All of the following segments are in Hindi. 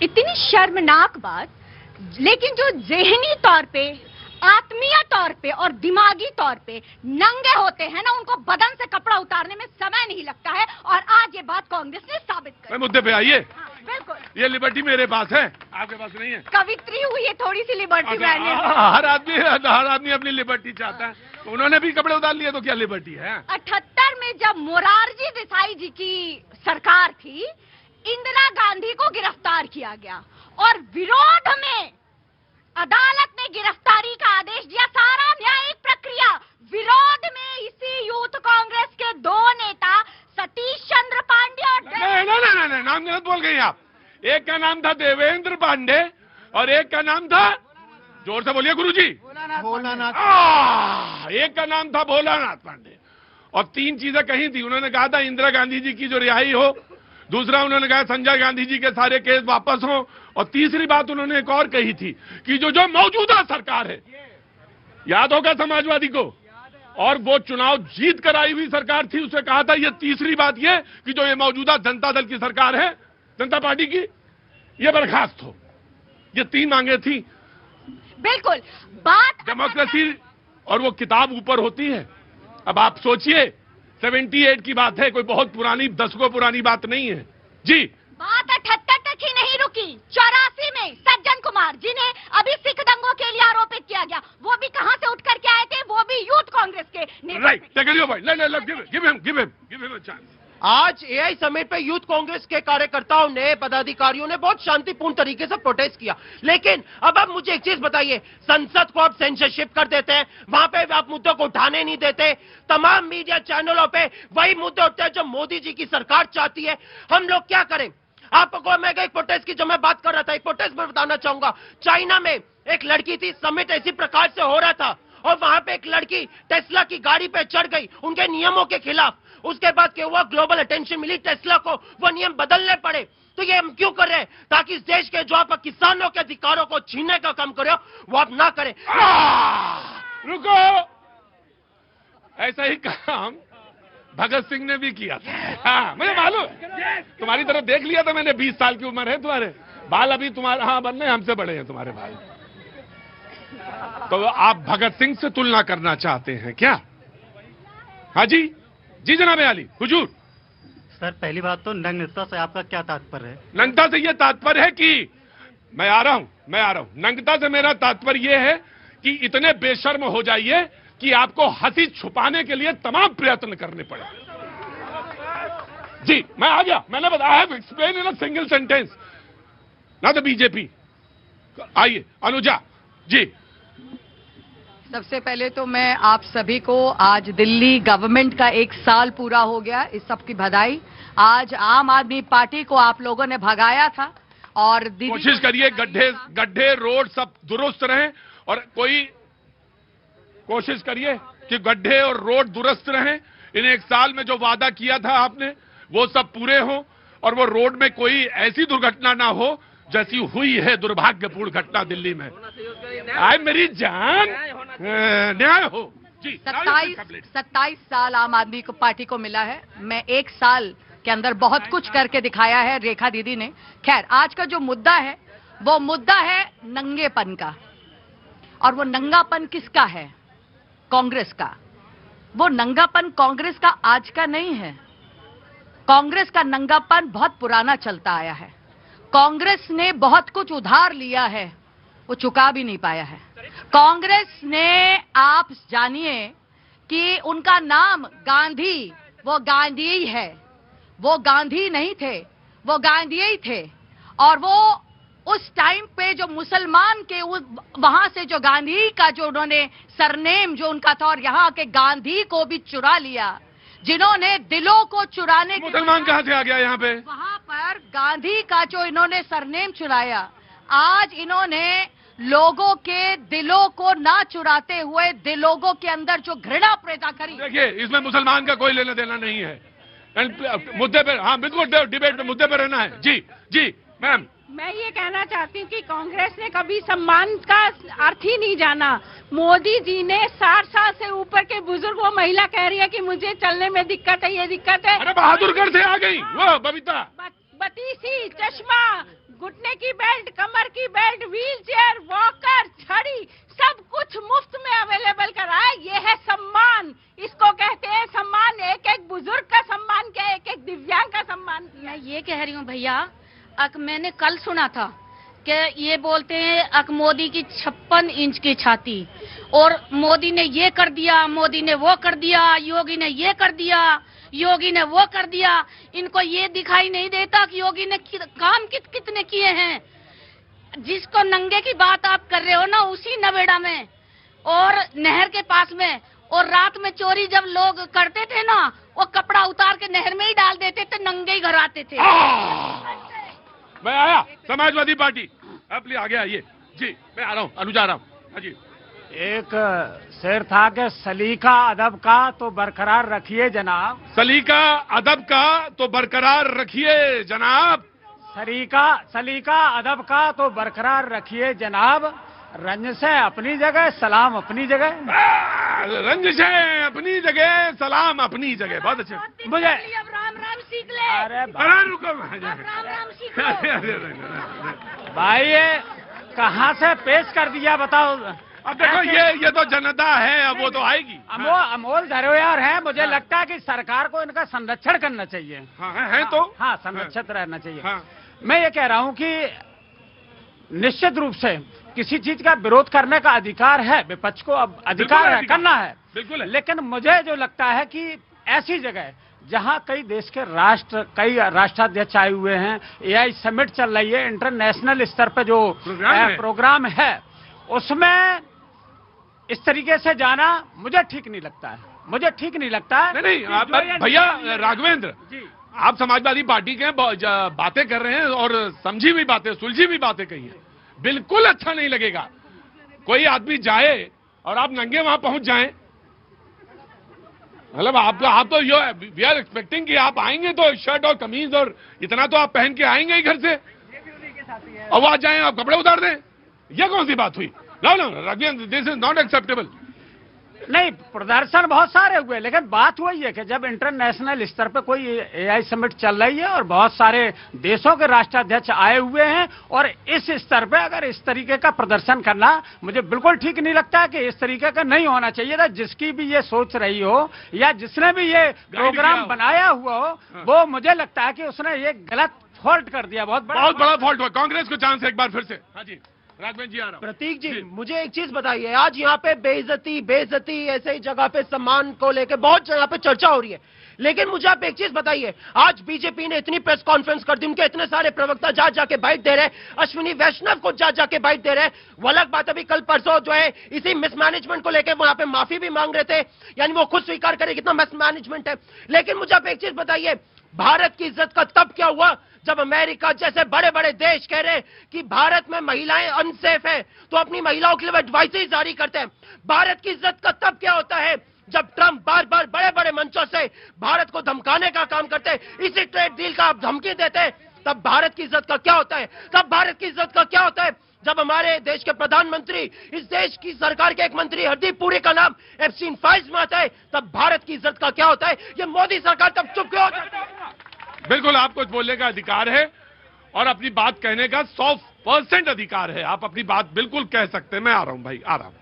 इतनी शर्मनाक बात, लेकिन जो ज़हनी तौर पे, आत्मीय तौर पे और दिमागी तौर पे नंगे होते हैं ना, उनको बदन से कपड़ा उतारने में समय नहीं लगता है। और आज ये बात कांग्रेस ने साबित कर दी। मुद्दे पे आइए। बिल्कुल, ये लिबर्टी मेरे पास है, आपके पास नहीं है। कवित्री हुई है थोड़ी सी लिबर्टी मैंने। हर आदमी अपनी लिबर्टी चाहता है। तो उन्होंने भी कपड़े उतार लिए तो क्या लिबर्टी है? 78 में जब मोरारजी देसाई जी की सरकार थी, इंदिरा गांधी को गिरफ्तार किया गया और विरोध में अदालत ने गिरफ्तारी का आदेश दिया। सारा न्यायिक प्रक्रिया विरोध में इसी यूथ कांग्रेस के दो नेता सतीश चंद्र पांडे और नहीं, नाम गलत बोल गई आप। एक का नाम था देवेंद्र पांडे और एक का नाम था, जोर से बोलिए गुरुजी, भोलानाथ। एक का नाम था भोलानाथ पांडे। और तीन चीजें कही थी। उन्होंने कहा था इंदिरा गांधी जी की जो रिहाई हो, दूसरा उन्होंने कहा संजय गांधी जी के सारे केस वापस हो, और तीसरी बात उन्होंने एक और कही थी कि जो मौजूदा सरकार है, याद होगा समाजवादी को, और वो चुनाव जीत कर आई हुई सरकार थी, उसे कहा था ये तीसरी बात ये कि जो ये मौजूदा जनता दल की सरकार है, जनता पार्टी की, ये बर्खास्त हो। ये तीन मांगे थी। बिल्कुल, बात डेमोक्रेसी और वो किताब ऊपर होती है। अब आप सोचिए, 78 की बात है, कोई बहुत पुरानी, दशकों पुरानी बात नहीं है जी। बात 78 तक ही नहीं रुकी। 84 में सज्जन कुमार, जिन्हें अभी सिख दंगों के लिए आरोपित किया गया, वो भी कहां से उठ करके आए थे? वो भी यूथ कांग्रेस के नेता। Right, give him a chance. आज एआई समिट पे यूथ कांग्रेस के कार्यकर्ताओं ने, पदाधिकारियों ने बहुत शांतिपूर्ण तरीके से प्रोटेस्ट किया। लेकिन अब आप मुझे एक चीज बताइए, संसद को आप सेंसरशिप कर देते हैं, वहां पे आप मुद्दों को उठाने नहीं देते। तमाम मीडिया चैनलों पे वही मुद्दे उठते हैं जो मोदी जी की सरकार चाहती है। हम लोग क्या करें? आपको मैं एक प्रोटेस्ट की जो मैं बात कर रहा था, एक प्रोटेस्ट में बताना चाहूंगा। चाइना में एक लड़की थी, समिट इसी प्रकार से हो रहा था, और वहां पे एक लड़की टेस्ला की गाड़ी पे चढ़ गई उनके नियमों के खिलाफ। उसके बाद क्या हुआ? ग्लोबल अटेंशन मिली टेस्ला को, वो नियम बदलने पड़े। तो ये हम क्यों कर रहे हैं? ताकि इस देश के जो आप किसानों के अधिकारों को छीनने का काम कर रहे हो, वो आप ना करें। रुको, ऐसा ही काम भगत सिंह ने भी किया था। हाँ, मुझे मालूम, तुम्हारी तरफ देख लिया था मैंने। 20 साल की उम्र है तुम्हारे, बाल अभी तुम्हारे, हाँ, बनने हमसे बड़े हैं तुम्हारे बाल। तो आप भगत सिंह से तुलना करना चाहते हैं क्या? हाँ जी, जी जनाब आली, हुजूर। सर, पहली बात तो नग्नता से आपका क्या तात्पर्य है? नग्नता से यह तात्पर्य है कि मैं आ रहा हूं। नग्नता से मेरा तात्पर्य यह है कि इतने बेशर्म हो जाइए कि आपको हंसी छुपाने के लिए तमाम प्रयत्न करने पड़े। जी, मैं आ गया। मैंने बताया, I have explain in a single sentence, ना द बीजेपी। आइए अनुजा जी। सबसे पहले तो मैं आप सभी को, आज दिल्ली गवर्नमेंट का 1 साल पूरा हो गया, इस सब की बधाई। आज आम आदमी पार्टी को आप लोगों ने भगाया था, और कोशिश करिए गड्ढे रोड सब दुरुस्त रहें, और कोशिश करिए कि गड्ढे और रोड दुरुस्त रहें। इन 1 साल में जो वादा किया था आपने, वो सब पूरे हो, और वो रोड में कोई ऐसी दुर्घटना ना हो जैसी हुई है दुर्भाग्यपूर्ण घटना दिल्ली में। आए मेरी जान, न्याय हो जी। 27 साल आम आदमी को पार्टी को मिला है। मैं 1 साल के अंदर बहुत कुछ करके दिखाया है रेखा दीदी ने। खैर, आज का जो मुद्दा है, वो मुद्दा है नंगेपन का। और वो नंगापन किसका है? कांग्रेस का। वो नंगापन कांग्रेस का आज का नहीं है। कांग्रेस का नंगापन बहुत पुराना चलता आया है। कांग्रेस ने बहुत कुछ उधार लिया है, वो चुका भी नहीं पाया है। कांग्रेस ने, आप जानिए कि उनका नाम गांधी, वो गांधी ही है। वो गांधी नहीं थे, वो गांधी ही थे। और वो उस टाइम पे जो मुसलमान के वहां से जो गांधी का जो उन्होंने सरनेम जो उनका था, और यहाँ के गांधी को भी चुरा लिया, जिन्होंने दिलों को चुराने के, मुसलमान कहां से आ गया यहाँ पे? वहां पर गांधी का जो इन्होंने सरनेम चुराया, आज इन्होंने लोगों के दिलों को ना चुराते हुए लोगों के अंदर जो घृणा पैदा करी। देखिए, इसमें मुसलमान का कोई लेना देना नहीं है। मुद्दे पर, हाँ बिल्कुल, डिबेट में मुद्दे पर रहना है। जी जी मैम। मैं ये कहना चाहती हूँ कि कांग्रेस ने कभी सम्मान का अर्थ ही नहीं जाना। मोदी जी ने 60 साल से ऊपर के बुजुर्ग, वो महिला कह रही है कि मुझे चलने में दिक्कत है, ये दिक्कत है। अरे बहादुरगढ़ से आ गई वो बबीता। बतीसी, चश्मा, घुटने की बेल्ट, कमर की बेल्ट, व्हील चेयर, वॉकर, छड़ी, सब कुछ मुफ्त में अवेलेबल कराया। ये है सम्मान, इसको कहते हैं सम्मान। एक एक बुजुर्ग का सम्मान किया, एक एक दिव्यांग का सम्मान किया। मैं ये कह रही हूँ भैया, मैंने कल सुना था कि ये बोलते हैं मोदी की 56 इंच की छाती, और मोदी ने ये कर दिया, मोदी ने वो कर दिया, योगी ने ये कर दिया, योगी ने वो कर दिया। इनको ये दिखाई नहीं देता कि योगी ने काम कितने किए हैं। जिसको नंगे की बात आप कर रहे हो ना, उसी नवेड़ा में और नहर के पास में, और रात में चोरी जब लोग करते थे ना, वो कपड़ा उतार के नहर में ही डाल देते थे, नंगे ही घर आते थे। मैं आया समाजवादी पार्टी, अब आ गया ये जी, मैं आ रहा हूँ, अनुजा आ रहा हूँ। हाँ जी, एक शेर था कि सलीका अदब का तो बरकरार रखिए जनाब। सलीका अदब का तो बरकरार रखिए जनाब। सलीका अदब का तो बरकरार रखिए जनाब। रंजिशें अपनी जगह, सलाम अपनी जगह। रंजिशें अपनी जगह, सलाम अपनी जगह। बहुत अच्छे। मुझे अब राम राम सीख ले। अरे रुको राम राम सीख लो। भाई ये कहाँ से पेश कर दिया बताओ। अब देखो ये तो जनता है, अब वो तो आएगी। अमोल धरोहर है। मुझे लगता है कि सरकार को इनका संरक्षण करना चाहिए। हाँ है तो। हाँ, संरक्षित रहना चाहिए। हाँ। मैं ये कह रहा हूँ कि निश्चित रूप से किसी चीज का विरोध करने का अधिकार है, विपक्ष को अब अधिकार है, करना है, बिल्कुल है। लेकिन मुझे जो लगता है कि ऐसी जगह जहां कई देश के कई राष्ट्राध्यक्ष आए हुए हैं, एआई समिट चल रही है, इंटरनेशनल स्तर पर जो प्रोग्राम है, उसमें इस तरीके से जाना मुझे ठीक नहीं लगता है। मुझे ठीक नहीं लगता है। नहीं भैया राघवेंद्र, आप समाजवादी पार्टी के बातें कर रहे हैं और समझी हुई बातें, सुलझी हुई बातें कही हैं। बिल्कुल अच्छा नहीं लगेगा कोई आदमी जाए और आप नंगे वहां पहुंच जाएं। मतलब आप तो वी आर एक्सपेक्टिंग कि आप आएंगे तो शर्ट और कमीज और इतना तो आप पहन के आएंगे ही घर से, और वहां जाएं आप कपड़े उतार दें। ये कौन सी बात हुई? No Raghavendra, this is not acceptable. नहीं, प्रदर्शन बहुत सारे हुए, लेकिन बात वही है कि जब इंटरनेशनल स्तर पर कोई एआई समिट चल रही है और बहुत सारे देशों के राष्ट्राध्यक्ष आए हुए हैं, और इस स्तर पे अगर इस तरीके का प्रदर्शन करना मुझे बिल्कुल ठीक नहीं लगता है कि इस तरीके का नहीं होना चाहिए था। जिसकी भी ये सोच रही हो या जिसने भी ये प्रोग्राम बनाया हुआ हो, वो मुझे लगता है कि उसने ये गलत फॉल्ट कर दिया, बहुत बड़ा फॉल्ट हुआ। कांग्रेस को चांस एक बार फिर से। हाँ जी, राघवेंद्र जी आ रहा। प्रतीक जी, मुझे एक चीज बताइए, आज यहाँ पे बेइज्जती ऐसे ही जगह पे सम्मान को लेके बहुत जगह पे चर्चा हो रही है, लेकिन मुझे आप एक चीज बताइए, आज बीजेपी ने इतनी प्रेस कॉन्फ्रेंस कर दी, उनके इतने सारे प्रवक्ता जा जाके बाइट दे रहे, अश्विनी वैष्णव को जा जाके बाइट दे रहे। वो अलग बात, अभी कल परसों जो है इसी मिसमैनेजमेंट को लेकर वहां पे माफी भी मांग रहे थे, यानी वो खुद स्वीकार करे कितना मिसमैनेजमेंट है। लेकिन मुझे आप एक चीज बताइए, भारत की इज्जत का तब क्या हुआ जब अमेरिका जैसे बड़े बड़े देश कह रहे कि भारत में महिलाएं अनसेफ हैं, तो अपनी महिलाओं के लिए एडवाइजरी जारी करते हैं। भारत की इज्जत का तब क्या होता है जब ट्रंप बार बार बड़े बड़े मंचों से भारत को धमकाने का काम करते हैं, इसी ट्रेड डील का आप धमकी देते हैं। तब भारत की इज्जत का क्या होता है? तब भारत की इज्जत का क्या होता है जब हमारे देश के प्रधानमंत्री, इस देश की सरकार के एक मंत्री हरदीप पुरी का नाम एप्स्टीन फाइल्स में आता है? तब भारत की इज्जत का क्या होता है? ये मोदी सरकार तब चुप क्यों हो जाती है? बिल्कुल, आपको बोलने का अधिकार है और अपनी बात कहने का 100% अधिकार है। आप अपनी बात बिल्कुल कह सकते हैं। मैं आ रहा हूं भाई, आ रहा हूं।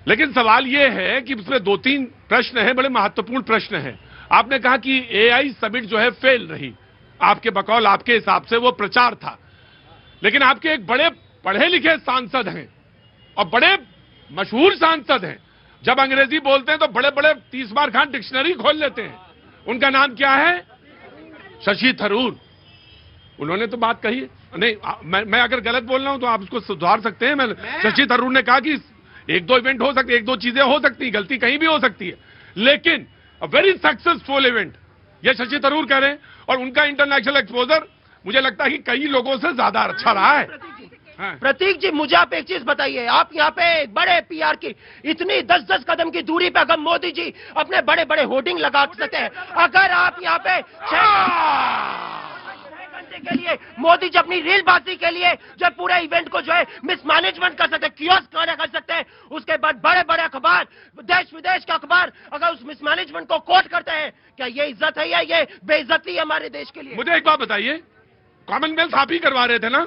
लेकिन सवाल यह है कि उसमें 2-3 प्रश्न हैं, बड़े महत्वपूर्ण प्रश्न हैं। आपने कहा कि एआई समिट जो है फेल रही, आपके बकौल, आपके हिसाब से वो प्रचार था, लेकिन आपके एक बड़े पढ़े लिखे सांसद हैं और बड़े मशहूर सांसद हैं, जब अंग्रेजी बोलते हैं तो बड़े बड़े 30 बार खान डिक्शनरी खोल लेते हैं। उनका नाम क्या है? शशि थरूर। उन्होंने तो बात कही नहीं, मैं अगर गलत बोल रहा हूं तो आप उसको सुधार सकते हैं। शशि थरूर ने कहा कि 1-2 इवेंट हो सकते, 1-2 चीजें हो सकती, गलती कहीं भी हो सकती है, लेकिन वेरी सक्सेसफुल इवेंट ये शशि थरूर कह रहे हैं, और उनका इंटरनेशनल एक्सपोजर मुझे लगता है कि कई लोगों से ज्यादा अच्छा रहा है। प्रतीक जी, मुझे आप एक चीज बताइए, आप यहाँ पे बड़े पीआर की इतनी 10-10 कदम की दूरी पे अगर मोदी जी अपने बड़े बड़े होर्डिंग लगा सकते हैं, अगर आप यहाँ पे 6 घंटे के लिए मोदी जी अपनी रीलबाजी के लिए जो पूरे इवेंट को जो है मिसमैनेजमेंट कर सकते हैं, कियोस्क कर सकते हैं, उसके बाद बड़े बड़े अखबार, देश विदेश के अखबार अगर उस मिसमैनेजमेंट को कोट करते हैं, क्या ये इज्जत है या ये बेइज्जती है हमारे देश के लिए? मुझे एक बात बताइए, कॉमनवेल्थ आप ही करवा रहे थे ना?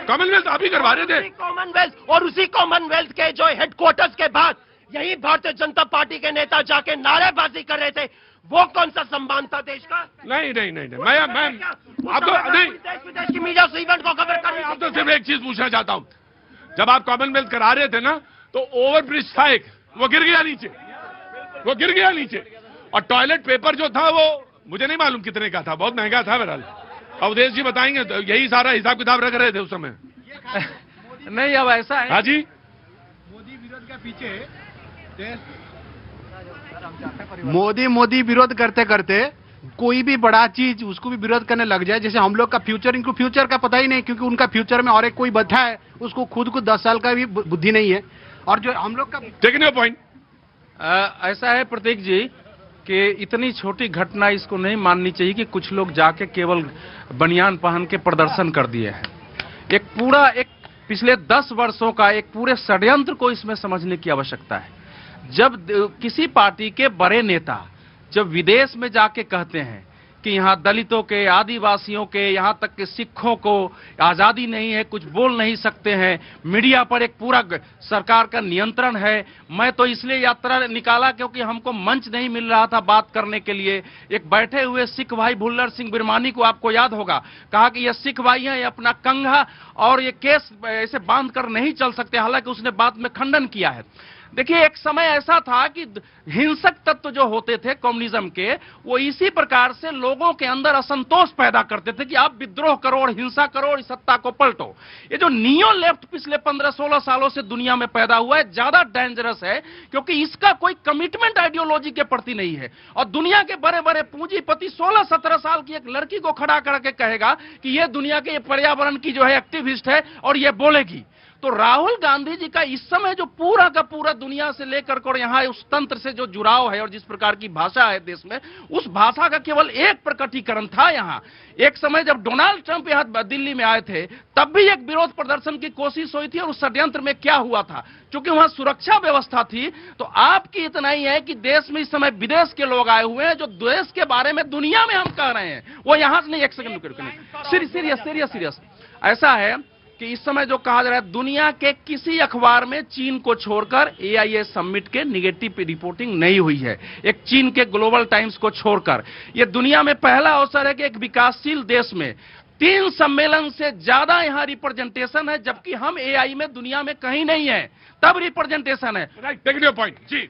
कॉमनवेल्थ आप ही करवा रहे थे। कॉमनवेल्थ और उसी कॉमनवेल्थ के जो हेडक्वार्टर्स के बाद यही भारतीय जनता पार्टी के नेता जाके नारेबाजी कर रहे थे। वो कौन सा सम्मान था देश का? नहीं नहीं नहीं, नहीं। मैं आप तो नहीं, देश विदेश की मीडिया उस इवेंट को कवर कर रही आप तो सिर्फ एक चीज पूछना चाहता हूं, जब आप कॉमनवेल्थ करा रहे थे ना तो ओवरब्रिज था एक, वो गिर गया नीचे, वो गिर गया नीचे। और टॉयलेट पेपर जो था वो मुझे नहीं मालूम कितने का था, बहुत महंगा था। बहरहाल अवधेश जी बताएंगे, तो यही सारा हिसाब किताब रख रहे थे उस समय। नहीं, अब ऐसा है। हाँ जी, मोदी विरोध के पीछे मोदी विरोध करते करते कोई भी बड़ा चीज उसको भी विरोध करने लग जाए। जैसे हम लोग का फ्यूचर, इनको फ्यूचर का पता ही नहीं, क्योंकि उनका फ्यूचर में और एक कोई बैठा है, उसको खुद को 10 साल का भी बुद्धि नहीं है। और जो हम लोग का टेकिंग योर पॉइंट, ऐसा है प्रतीक जी कि इतनी छोटी घटना इसको नहीं माननी चाहिए कि कुछ लोग जाके केवल बनियान पहन के प्रदर्शन कर दिए हैं। एक पिछले 10 वर्षों का एक पूरे षड्यंत्र को इसमें समझने की आवश्यकता है। जब किसी पार्टी के बड़े नेता जब विदेश में जाके कहते हैं कि यहाँ दलितों के, आदिवासियों के, यहाँ तक कि सिखों को आजादी नहीं है, कुछ बोल नहीं सकते हैं, मीडिया पर एक पूरा सरकार का नियंत्रण है। मैं तो इसलिए यात्रा निकाला क्योंकि हमको मंच नहीं मिल रहा था बात करने के लिए। एक बैठे हुए सिख भाई भुल्लर सिंह बिरमानी को आपको याद होगा, कहा कि ये सिख भाई हैं, ये अपना कंघा और ये केस ऐसे बांध कर नहीं चल सकते, हालांकि उसने बाद में खंडन किया है। देखिए, एक समय ऐसा था कि हिंसक तत्व जो होते थे कम्युनिज्म के, वो इसी प्रकार से लोगों के अंदर असंतोष पैदा करते थे कि आप विद्रोह करो और हिंसा करो और इस सत्ता को पलटो। ये जो नियो लेफ्ट पिछले 15-16 सालों से दुनिया में पैदा हुआ है, ज्यादा डेंजरस है, क्योंकि इसका कोई कमिटमेंट आइडियोलॉजी के प्रति नहीं है। और दुनिया के बड़े बड़े पूंजीपति 16-17 साल की एक लड़की को खड़ा करके कहेगा कि ये दुनिया के पर्यावरण की जो है एक्टिविस्ट है और ये बोलेगी। तो राहुल गांधी जी का इस समय जो पूरा का पूरा दुनिया से लेकर और यहाँ उस तंत्र से जो जुड़ाव है और जिस प्रकार की भाषा है देश में, उस भाषा का केवल एक प्रकटीकरण था। यहाँ एक समय जब डोनाल्ड ट्रंप यहाँ दिल्ली में आए थे, तब भी एक विरोध प्रदर्शन की कोशिश हुई थी। और उस षड्यंत्र में क्या हुआ था, क्योंकि वहां सुरक्षा व्यवस्था थी। तो आपकी इतना ही है कि देश में इस समय विदेश के लोग आए हुए हैं जो देश के बारे में दुनिया में हम कह रहे हैं, वो यहां से नहीं। एक सेकंड, सीरियस ऐसा है कि इस समय जो कहा जा रहा है, दुनिया के किसी अखबार में चीन को छोड़कर AIA समिट के निगेटिव रिपोर्टिंग नहीं हुई है। एक चीन के ग्लोबल टाइम्स को छोड़कर यह दुनिया में पहला अवसर है कि एक विकासशील देश में 3 सम्मेलन से ज्यादा यहां रिप्रेजेंटेशन है, जबकि हम AI में दुनिया में कहीं नहीं है, तब रिप्रेजेंटेशन है। Right, take your point ji.